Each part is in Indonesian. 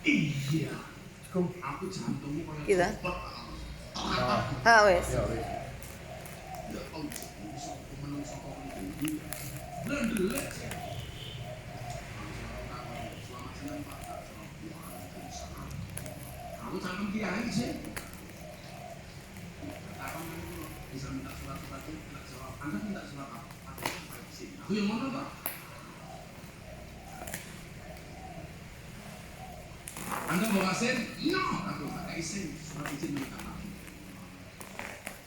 Iya. Aku jantungmu kayak Kita. cepet. Ah wes. Ya wis. Ya Allah, iso menungso kok iki. Ndelek. Selamat siang Pak. Waalaikumsalam. Aku cangkem kiai sih. Takon dulu bisa minta surat-surat itu tidak jawab. Anda minta surat apa? Ada yang baik di sini. Aku yang mana Pak? Anda bawa SIM? Iya, aku pakai SIM. Surat izin minta maaf.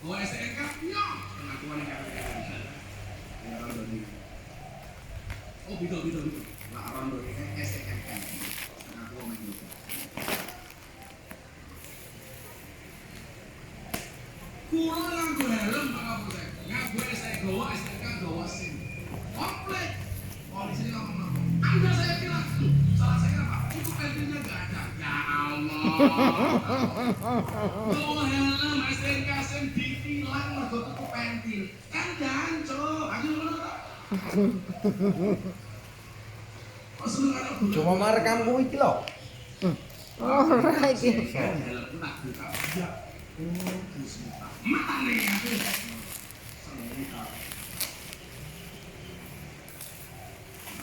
Bawa STNK? Iya. Pengakuan yang ada di dalam. Oh, bidol. Nah, orang doi STNK. Pengakuan yang itu. Kulo nganggo helm Pak Kapolsek. Nganggo gawa STNK, gawa SIM. Komplit. Polisi ngomong, Anda saya kira itu. Salah saya apa? Itu pentilnya nggak ada. Ya Allah. Gawa helm STNK SIM ditilang mergo tuku pentil. Kan jancuk. Ayo ngono ta? Oh, seneng ana bulan. Cuma merekamku iki lho. Ora iki. Helm tak buka. Ya. Oh, bismillah. Mana nih? Seneng.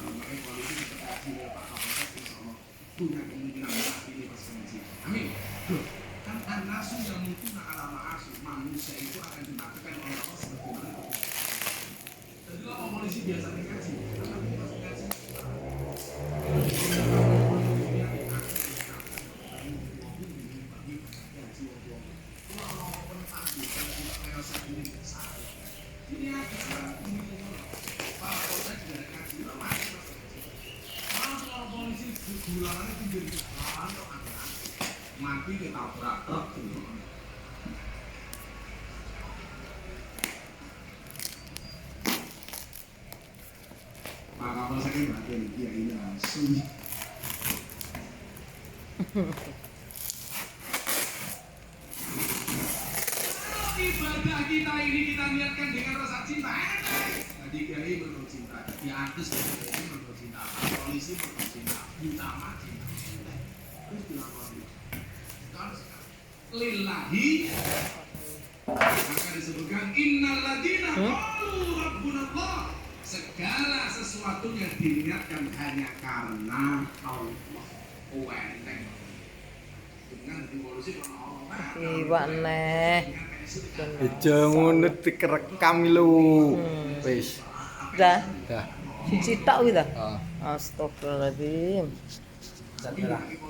Makanya polisi diperkaji oleh Pak Kapolsek insyaallah punya kemungkinan mati di persensi. Amin. Loh, kan an-nasu yang mungkin ala ma'asu manusia itu akan dimatikan oleh Allah sebagaimana itu. Jadi kalau polisi biasa dikaji, karena dia pasti kaji. Ini ada Pak Kapolsek juga ada kaji, polisi gulangannya pinggir mati ketabrak truk gitu. Pak Kapolsek ini bagian dia ini langsung ibadah kita ini kita niatkan dengan rasa cinta. Tadi kiai menurut cinta, di artis ini menurut cinta, polisi menurut cinta, utama cinta. Terus dilakoni. Lillahi maka disebutkan innal ladina qalu rabbunallah. Segala sesuatu yang diniatkan hanya karena Allah. Enteng. Dengan di polisi karena Allah. Iwak neh. Aja ngono dikerekam lho. Wis. Dah. Dah. Siji tok kuwi ta? Heeh. Astagfirullahaladzim. Dah.